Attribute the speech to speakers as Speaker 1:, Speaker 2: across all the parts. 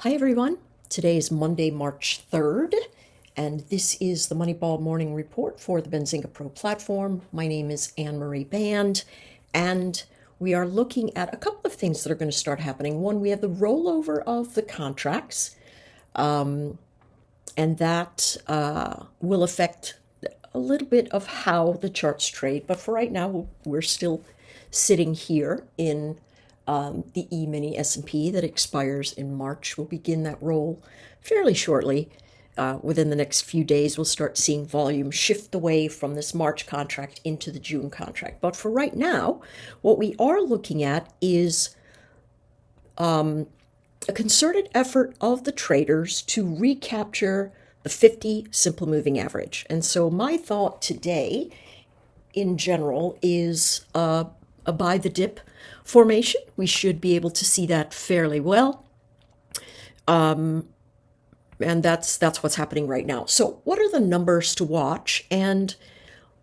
Speaker 1: Hi everyone. Today is Monday, March 3rd, and this is the Moneyball Morning Report for the Benzinga Pro platform. My name is Anne-Marie Band, and we are looking at a couple of things that are going to start happening. One, we have the rollover of the contracts, and that will affect a little bit of how the charts trade. But for right now, we're still sitting here in the E-mini S&P that expires in March. We'll begin that roll fairly shortly. Within the next few days, we'll start seeing volume shift away from this March contract into the June contract. But for right now, what we are looking at is a concerted effort of the traders to recapture the 50 simple moving average. And so my thought today in general is a buy the dip formation. We should be able to see that fairly well. And that's what's happening right now. So what are the numbers to watch, and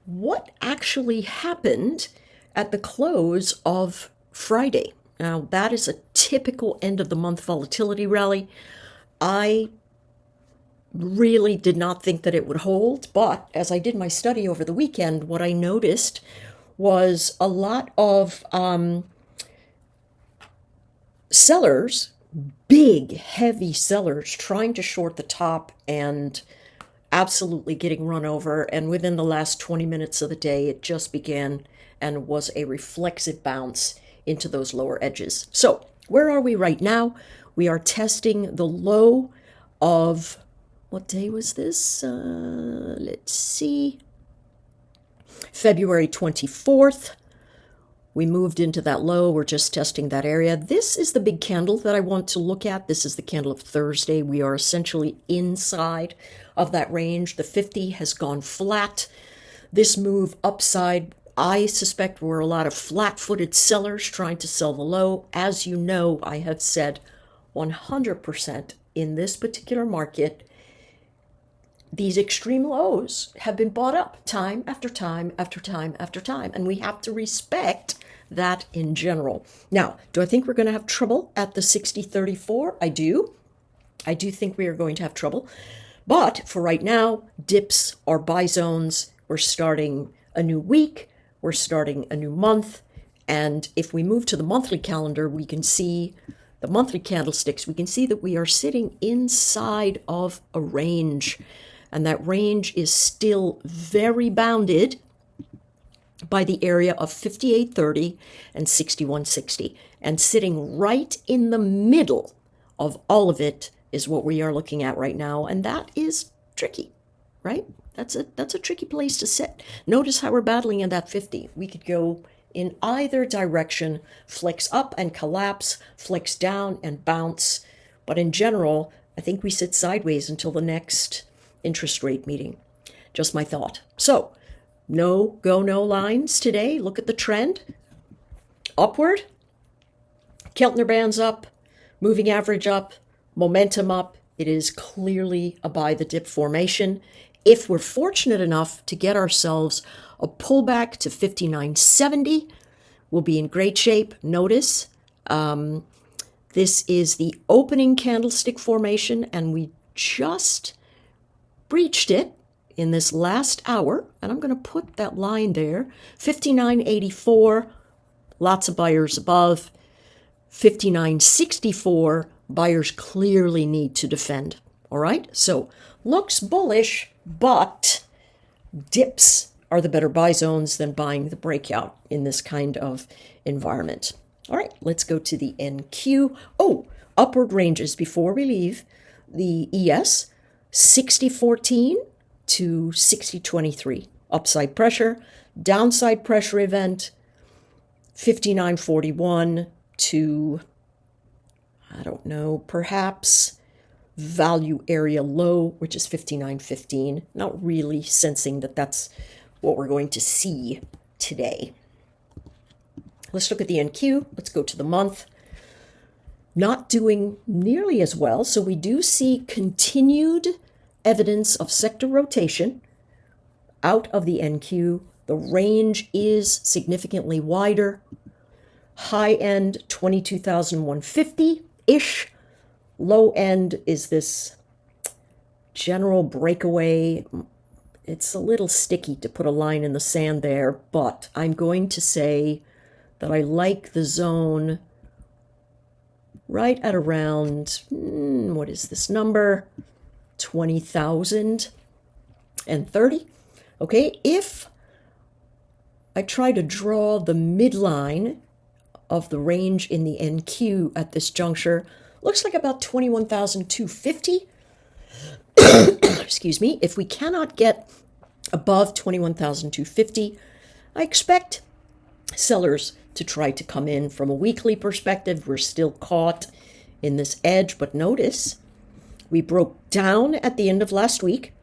Speaker 1: what actually happened at the close of Friday? Now, that is a typical end of the month volatility rally. I really did not think that it would hold, but as I did my study over the weekend, what I noticed was a lot of sellers, big, heavy sellers, trying to short the top and absolutely getting run over. And within the last 20 minutes of the day, it just began and was a reflexive bounce into those lower edges. So where are we right now? We are testing the low of, what day was this? Let's see. February 24th. We moved into that low. We're just testing that area. This is the big candle that I want to look at. This is the candle of Thursday. We are essentially inside of that range. The 50 has gone flat. This move upside, I suspect, were a lot of flat-footed sellers trying to sell the low. As you know, I have said 100% in this particular market, these extreme lows have been bought up time after time after time after time, and we have to respect that in general. Now, do I think we're going to have trouble at the 60.34? I do. I do think we are going to have trouble. But for right now, dips are buy zones. We're starting a new week. We're starting a new month. And if we move to the monthly calendar, we can see the monthly candlesticks. We can see that we are sitting inside of a range. And that range is still very bounded by the area of 58.30 and 61.60. And sitting right in the middle of all of it is what we are looking at right now. And that is tricky, right? That's a tricky place to sit. Notice how we're battling in that 50. We could go in either direction, flex up and collapse, flex down and bounce. But in general, I think we sit sideways until the next interest rate meeting. Just my thought. So, no go, no lines today. Look at the trend. Upward. Keltner bands up. Moving average up. Momentum up. It is clearly a buy the dip formation. If we're fortunate enough to get ourselves a pullback to 59.70, we'll be in great shape. Notice, this is the opening candlestick formation, and we just breached it in this last hour, and I'm going to put that line there. 59.84, lots of buyers above. 59.64, buyers clearly need to defend. All right, so looks bullish, but dips are the better buy zones than buying the breakout in this kind of environment. All right, let's go to the NQ. Oh, upward ranges before we leave the ES. 60.14 to 60.23. Upside pressure, downside pressure event, 59.41 to, I don't know, perhaps value area low, which is 59.15. Not really sensing that that's what we're going to see today. Let's look at the NQ. Let's go to the month. Not doing nearly as well. So we do see continued evidence of sector rotation out of the NQ. The range is significantly wider. High end 22,150-ish. Low end is this general breakaway. It's a little sticky to put a line in the sand there, but I'm going to say that I like the zone right at around, what is this number? 20,030. Okay, if I try to draw the midline of the range in the NQ at this juncture, looks like about 21,250. Excuse me. If we cannot get above 21,250, I expect sellers to try to come in from a weekly perspective. We're still caught in this edge, but notice we broke down at the end of last week.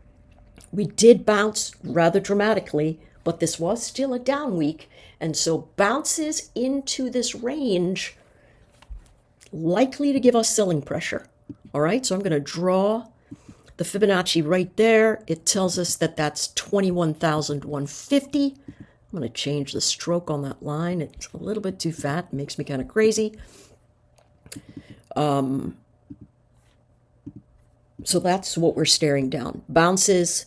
Speaker 1: We did bounce rather dramatically, but this was still a down week. And so bounces into this range likely to give us selling pressure. All right, so I'm going to draw the Fibonacci right there. It tells us that that's 21,150. I'm going to change the stroke on that line. It's a little bit too fat. It makes me kind of crazy. So that's what we're staring down. Bounces.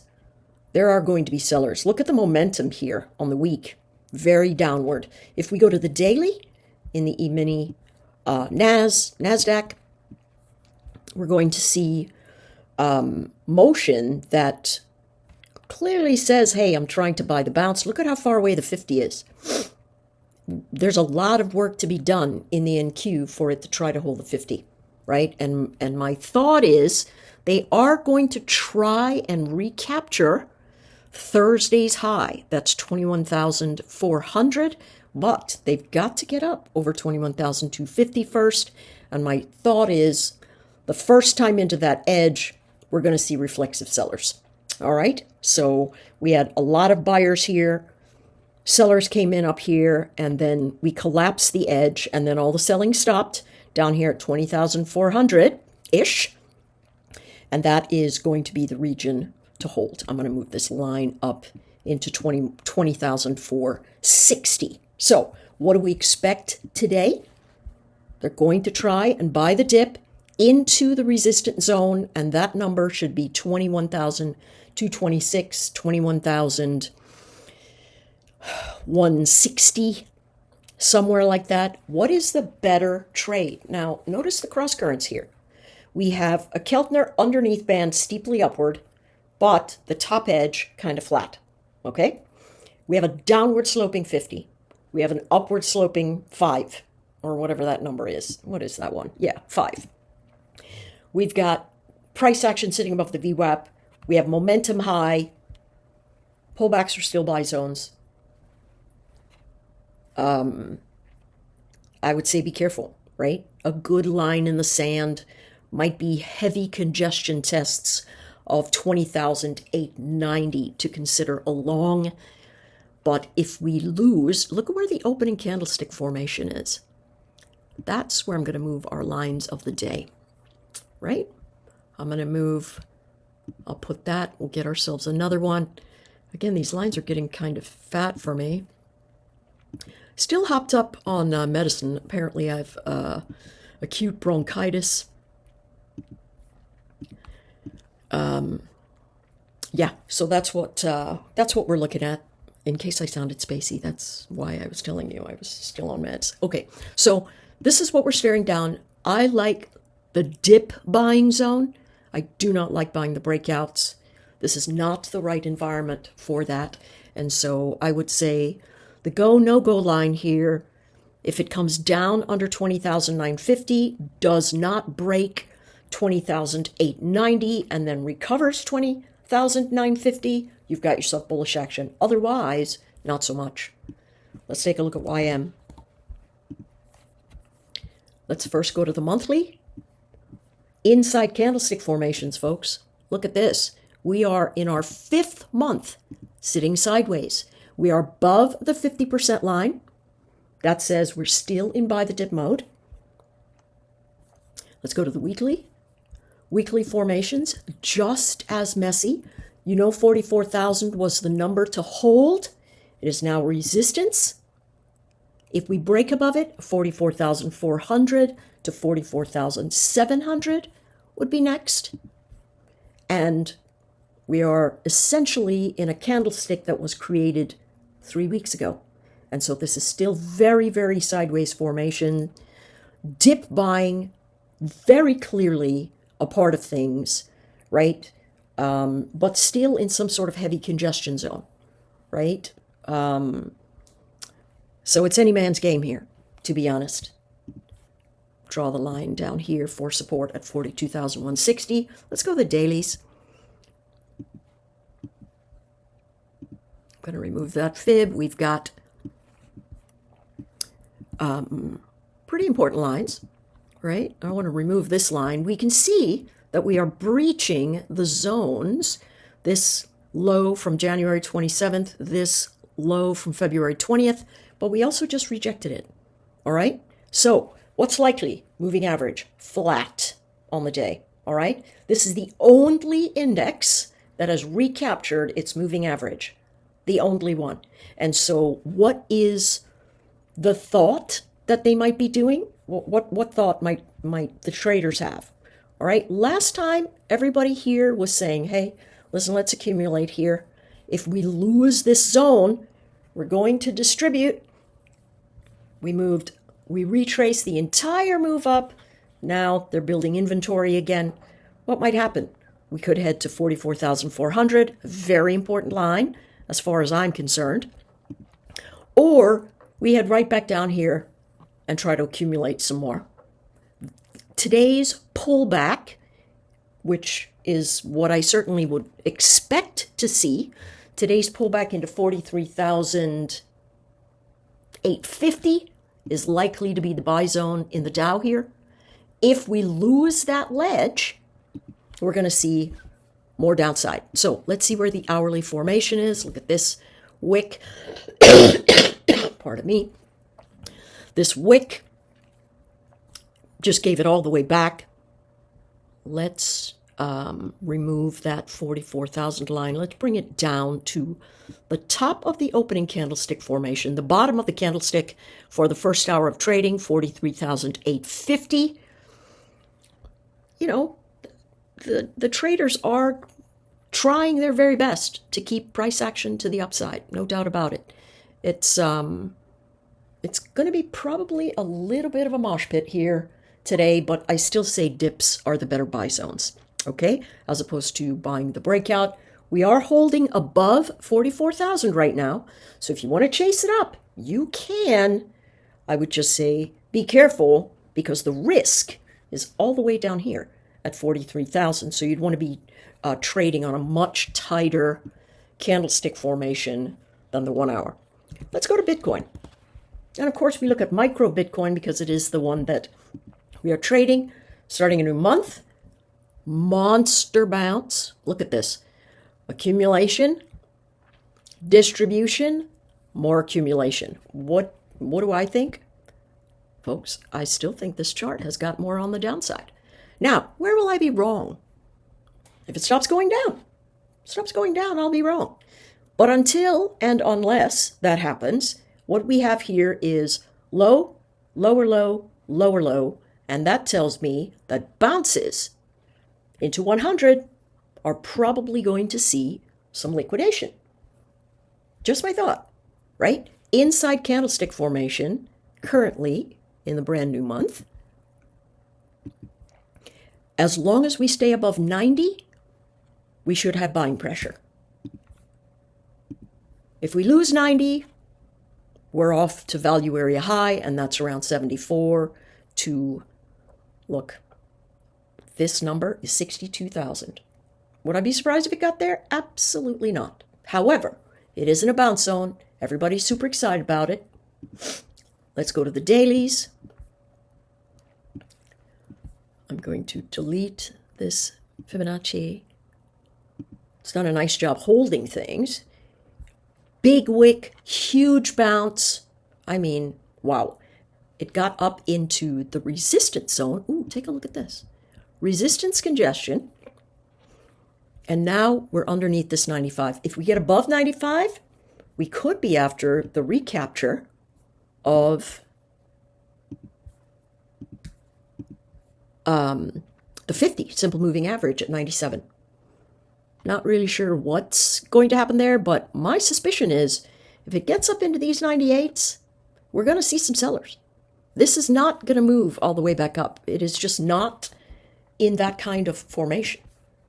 Speaker 1: There are going to be sellers. Look at the momentum here on the week. Very downward. If we go to the daily in the E-mini NASDAQ, we're going to see motion that clearly says, hey, I'm trying to buy the bounce. Look at how far away the 50 is. There's a lot of work to be done in the NQ for it to try to hold the 50, right? And my thought is they are going to try and recapture Thursday's high. That's 21,400, but they've got to get up over 21,250 first. And my thought is the first time into that edge, we're going to see reflexive sellers. All right. So we had a lot of buyers here. Sellers came in up here, and then we collapsed the edge, and then all the selling stopped down here at 20,400-ish. And that is going to be the region to hold. I'm going to move this line up into 20,460. So what do we expect today? They're going to try and buy the dip into the resistance zone, and that number should be 21,226, 21,160, somewhere like that. What is the better trade? Now, notice the cross currents here. We have a Keltner underneath band steeply upward, but the top edge kind of flat, okay? We have a downward sloping 50. We have an upward sloping 5, or whatever that number is. What is that one? Yeah, 5. We've got price action sitting above the VWAP. We have momentum high. Pullbacks are still buy zones. I would say be careful, right? A good line in the sand might be heavy congestion tests of 20,890 to consider a long. But if we lose, look at where the opening candlestick formation is. That's where I'm going to move our lines of the day, right? I'm going to move, I'll put that, we'll get ourselves another one. Again, these lines are getting kind of fat for me. Still hopped up on medicine. Apparently I've acute bronchitis. Yeah, so that's what we're looking at. In case I sounded spacey, that's why I was telling you I was still on meds. Okay, so this is what we're staring down. I like the dip buying zone. I do not like buying the breakouts. This is not the right environment for that. And so I would say the go, no-go line here, if it comes down under 20,950, does not break 20,890, and then recovers 20,950, you've got yourself bullish action. Otherwise, not so much. Let's take a look at YM. Let's first go to the monthly. Inside candlestick formations, folks. Look at this. We are in our 5th month sitting sideways. We are above the 50% line. That says we're still in buy the dip mode. Let's go to the weekly. Weekly formations, just as messy. You know 44,000 was the number to hold. It is now resistance. If we break above it, 44,400, to 44,700 would be next. And we are essentially in a candlestick that was created 3 weeks ago. And so this is still very, very sideways formation. Dip buying, very clearly a part of things, right? But still in some sort of heavy congestion zone, right? So it's any man's game here, to be honest. Draw the line down here for support at 42,160. Let's go the dailies. I'm going to remove that fib. We've got pretty important lines, right? I want to remove this line. We can see that we are breaching the zones. This low from January 27th, this low from February 20th, but we also just rejected it. All right? So what's likely? Moving average, flat on the day. All right? This is the only index that has recaptured its moving average. The only one. And so what is the thought that they might be doing? What thought might the traders have? All right, last time everybody here was saying, hey, listen, let's accumulate here. If we lose this zone, we're going to distribute. We retraced the entire move up. Now they're building inventory again. What might happen? We could head to 44,400, very important line as far as I'm concerned. Or we head right back down here and try to accumulate some more. Today's pullback, which is what I certainly would expect to see, today's pullback into 43,850 is likely to be the buy zone in the Dow here. If we lose that ledge, we're going to see more downside. So let's see where the hourly formation is. Look at this wick. Pardon me. This wick just gave it all the way back. Let's remove that 44,000 line. Let's bring it down to the top of the opening candlestick formation, the bottom of the candlestick for the first hour of trading, 43,850. You know, the traders are trying their very best to keep price action to the upside, no doubt about it. It's going to be probably a little bit of a mosh pit here today, but I still say dips are the better buy zones, okay? As opposed to buying the breakout. We are holding above 44,000 right now, so if you want to chase it up, you can. I would just say be careful because the risk is all the way down here at 43,000, so you'd want to be trading on a much tighter candlestick formation than the 1 hour. Let's go to Bitcoin. And of course, we look at micro Bitcoin because it is the one that we are trading. Starting a new month, monster bounce. Look at this. Accumulation, distribution, more accumulation. What do I think? Folks, I still think this chart has got more on the downside. Now, where will I be wrong? If it stops going down, I'll be wrong. But until and unless that happens, what we have here is low, lower low, lower low, and that tells me that bounces into 100 are probably going to see some liquidation. Just my thought, right? Inside candlestick formation, currently in the brand new month. As long as we stay above 90, we should have buying pressure. If we lose 90, we're off to value area high, and that's around 74 to, look, this number is 62,000. Would I be surprised if it got there? Absolutely not. However, it is in a bounce zone. Everybody's super excited about it. Let's go to the dailies. I'm going to delete this Fibonacci. It's done a nice job holding things. Big wick, huge bounce. I mean, wow. It got up into the resistance zone. Ooh, take a look at this. Resistance congestion. And now we're underneath this 95. If we get above 95, we could be after the recapture of the 50 simple moving average at 97. Not really sure what's going to happen there, but my suspicion is if it gets up into these 98s, we're going to see some sellers. This is not going to move all the way back up. It is just not in that kind of formation.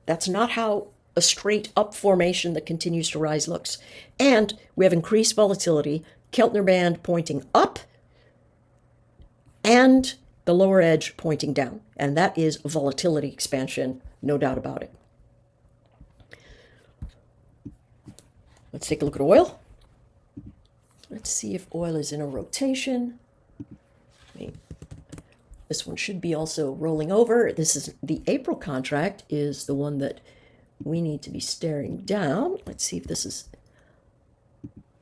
Speaker 1: That's not how a straight up formation that continues to rise looks. And we have increased volatility, Keltner band pointing up, and the lower edge pointing down. And that is volatility expansion, no doubt about it. Let's take a look at oil. Let's see if oil is in a rotation. This one should be also rolling over. This is the April contract is the one that we need to be staring down. Let's see if this is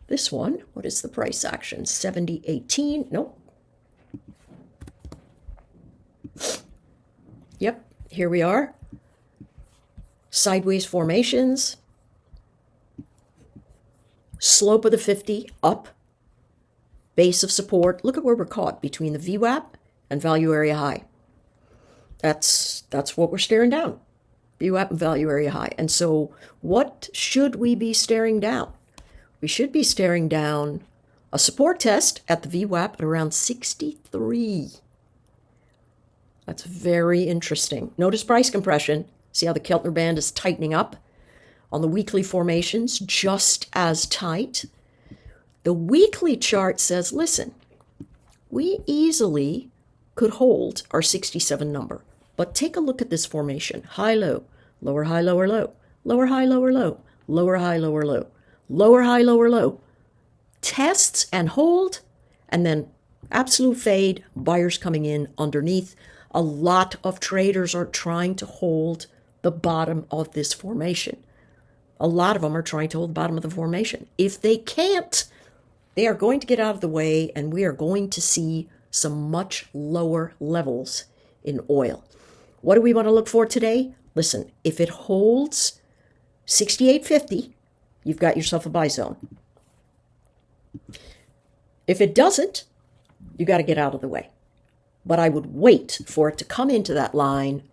Speaker 1: this one. What is the price action? 70.18. Nope. Yep, here we are. Sideways formations. Slope of the 50 up. Base of support. Look at where we're caught between the VWAP and value area high. That's what we're staring down. VWAP and value area high. And so what should we be staring down? We should be staring down a support test at the VWAP at around 63. That's very interesting. Notice price compression. See how the Keltner band is tightening up? On the weekly formations, just as tight. The weekly chart says, listen, we easily could hold our 67 number. But take a look at this formation. High, low, lower, high, lower, low, lower, high, lower, low, lower, high, lower, low, lower, high, lower, low. Tests and hold, and then absolute fade, buyers coming in underneath. A lot of traders are trying to hold the bottom of this formation. A lot of them are trying to hold the bottom of the formation. If they can't, they are going to get out of the way, and we are going to see some much lower levels in oil. What do we want to look for today? Listen, if it holds 68.50, you've got yourself a buy zone. If it doesn't, you got to get out of the way. But I would wait for it to come into that line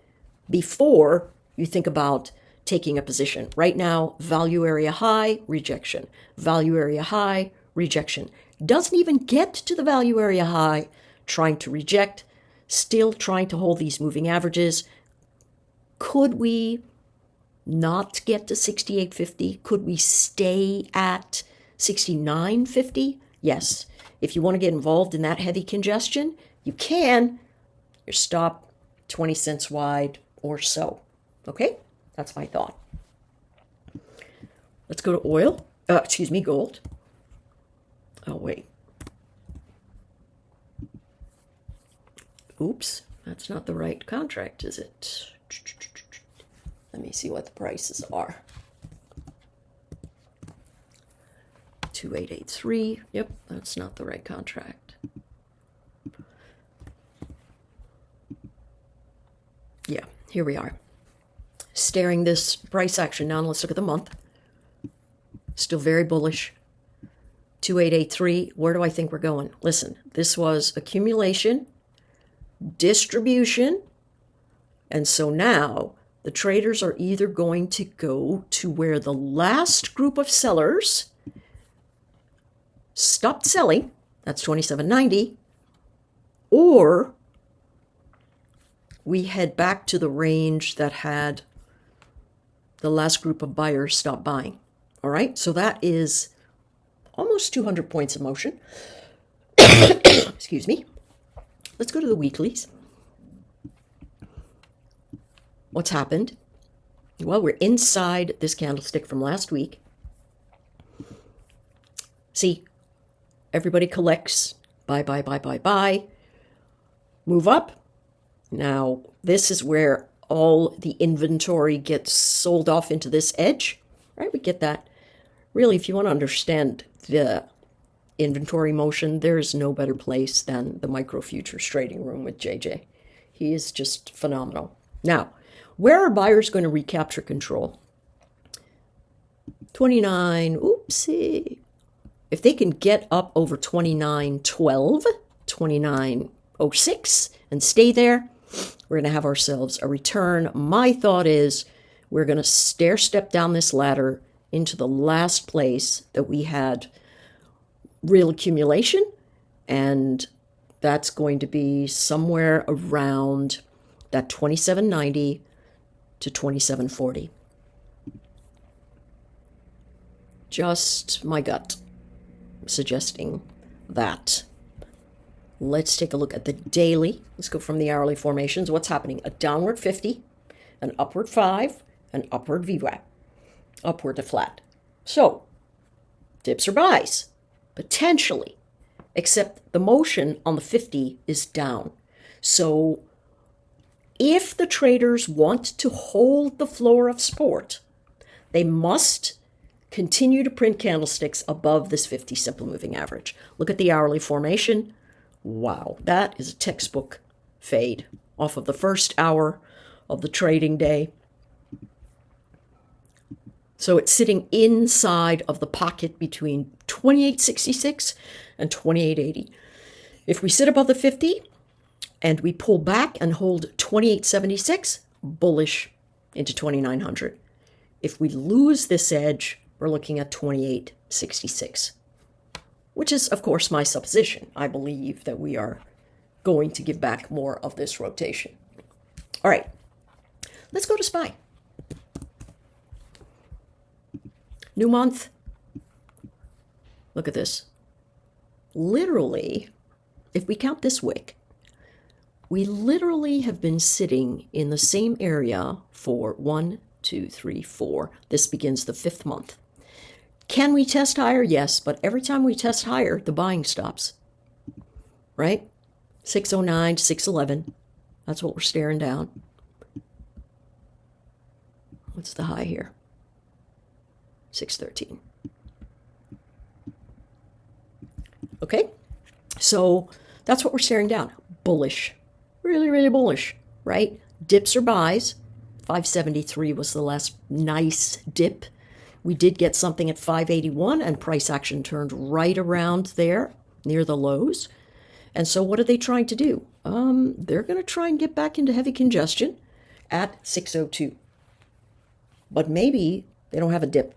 Speaker 1: before you think about taking a position. Right now, value area high, rejection. Value area high, rejection. Doesn't even get to the value area high, trying to reject, still trying to hold these moving averages. Could we not get to 68.50? Could we stay at 69.50? Yes. If you want to get involved in that heavy congestion, you can. Your stop 20 cents wide or so. Okay? That's my thought. Let's go to oil. Gold. Oh, wait. Oops. That's not the right contract, is it? Let me see what the prices are. 2883. Yep, that's not the right contract. Yeah, here we are. Staring this price action down. Let's look at the month. Still very bullish. 2883. Where do I think we're going? Listen, this was accumulation, distribution, and so now the traders are either going to go to where the last group of sellers stopped selling, that's 27.90, or we head back to the range that had the last group of buyers stop buying. All right, so that is almost 200 points of motion. Excuse me. Let's go to the weeklies. What's happened? Well, we're inside this candlestick from last week. See, everybody collects. Buy, buy, buy, buy, buy. Move up. Now, this is where all the inventory gets sold off into this edge. Right? We get that. Really, if you want to understand the inventory motion, there is no better place than the micro futures trading room with JJ. He is just phenomenal. Now, where are buyers going to recapture control? 29, oopsie. If they can get up over 29.12, 29.06 and stay there, We're going to have ourselves a return. My thought is we're going to stair step down this ladder into the last place that we had real accumulation, and that's going to be somewhere around that 2790 to 2740. Just my gut suggesting that. Let's take a look at the daily. Let's go from the hourly formations. What's happening? A downward 50, an upward 5, an upward VWAP, upward to flat. So, dips or buys, potentially, except the motion on the 50 is down. So, if the traders want to hold the floor of sport, they must continue to print candlesticks above this 50 simple moving average. Look at the hourly formation. Wow, that is a textbook fade off of the first hour of the trading day. So it's sitting inside of the pocket between 2866 and 2880. If we sit above the 50 and we pull back and hold 2876, bullish into 2900. If we lose this edge, we're looking at 2866. Which is, of course, my supposition. I believe that we are going to give back more of this rotation. All right, let's go to SPY. New month. Look at this. Literally, if we count this wick, we literally have been sitting in the same area for 1, 2, 3, 4. This begins the 5th month. Can we test higher? Yes, but every time we test higher, the buying stops, right? 609 to 611. That's what we're staring down. What's the high here? 613. Okay, so that's what we're staring down. Bullish. Really, really bullish, right? Dips or buys. 573 was the last nice dip. We did get something at 581, and price action turned right around there near the lows. And so what are they trying to do? They're going to try and get back into heavy congestion at 602. But maybe they don't have a dip.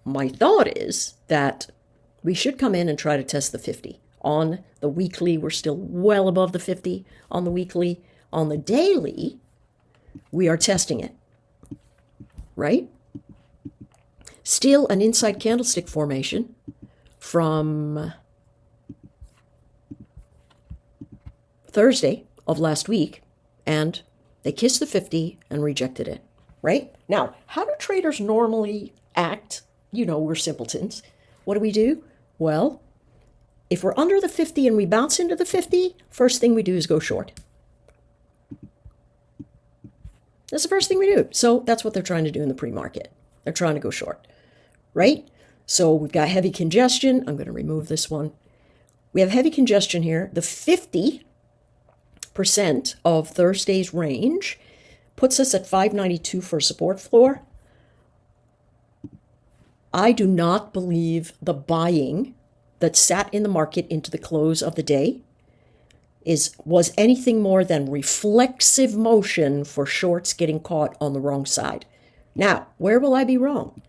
Speaker 1: My thought is that we should come in and try to test the 50. On the weekly, we're still well above the 50 on the weekly. On the daily, we are testing it. Right? Still an inside candlestick formation from Thursday of last week, and they kissed the 50 and rejected it, right? Now, how do traders normally act? You know, we're simpletons. What do? Well, if we're under the 50 and we bounce into the 50, first thing we do is go short. That's the first thing we do. So that's what they're trying to do in the pre-market. They're trying to go short, right? So we've got heavy congestion. I'm going to remove this one. We have heavy congestion here. The 50% of Thursday's range puts us at 592 for support floor. I do not believe the buying that sat in the market into the close of the day was anything more than reflexive motion for shorts getting caught on the wrong side. Now, where will I be wrong?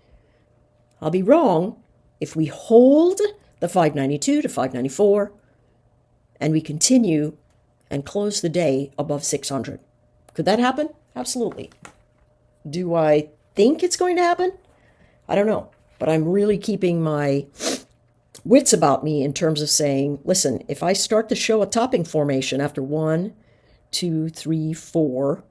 Speaker 1: I'll be wrong if we hold the 592 to 594 and we continue and close the day above 600. Could that happen? Absolutely. Do I think it's going to happen? I don't know, but I'm really keeping my wits about me in terms of saying, listen, if I start to show a topping formation after 1, 2, 3, 4,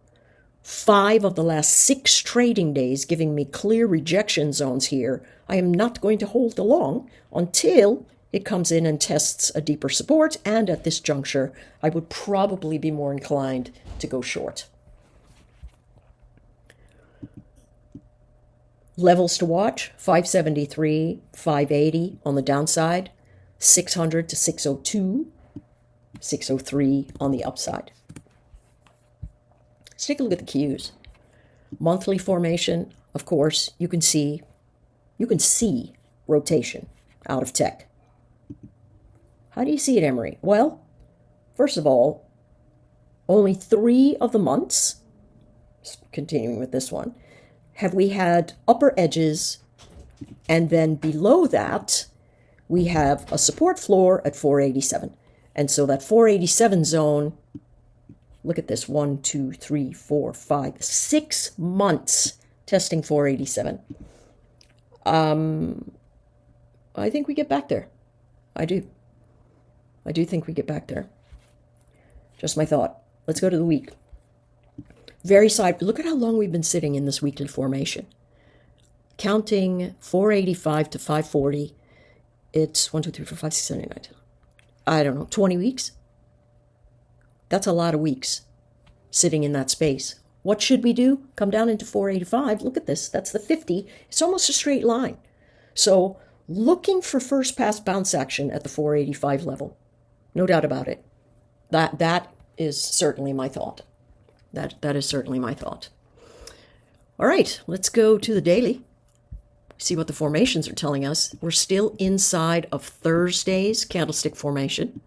Speaker 1: 5 of the last 6 trading days giving me clear rejection zones here, I am not going to hold along until it comes in and tests a deeper support. And at this juncture, I would probably be more inclined to go short. Levels to watch, 573, 580 on the downside, 600 to 602, 603 on the upside. Let's take a look at the cues. Monthly formation, of course, you can see rotation out of tech. How do you see it, Emery? Well, First of all, only 3 of the months, continuing with this one, have we had upper edges, and then below that, we have a support floor at 487. And so that 487 zone, look at this, 1, 2, 3, 4, 5, 6 months testing 487. I think we get back there. I do think we get back there. Just my thought. Let's go to the week. Very side. Look at how long we've been sitting in this weekly formation. Counting 485 to 540. It's 1, 2, 3, 4, 5, 6, 7, 8, 9, 10. I don't know, 20 weeks? That's a lot of weeks sitting in that space. What should we do? Come down into 485. Look at this. That's the 50. It's almost a straight line. So looking for first pass bounce action at the 485 level. No doubt about it. That is certainly my thought. That is certainly my thought. All right, let's go to the daily. See what the formations are telling us. We're still inside of Thursday's candlestick formation.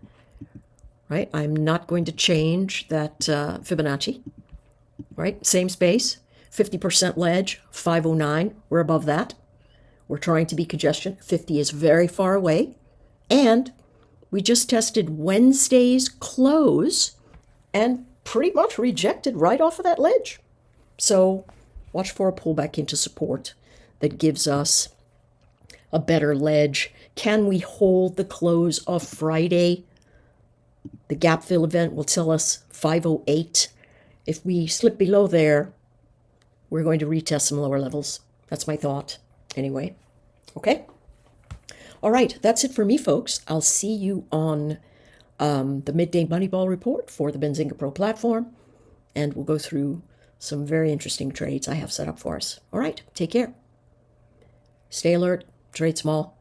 Speaker 1: Right? I'm not going to change that Fibonacci. Right? Same space. 50% ledge, 509. We're above that. We're trying to be congestion. 50 is very far away. And we just tested Wednesday's close and pretty much rejected right off of that ledge. So watch for a pullback into support that gives us a better ledge. Can we hold the close of Friday? The gap fill event will tell us 508. If we slip below there, we're going to retest some lower levels. That's my thought. Anyway, okay? All right, that's it for me, folks. I'll see you on the Midday Moneyball report for the Benzinga Pro platform, and we'll go through some very interesting trades I have set up for us. All right, take care. Stay alert, trade small.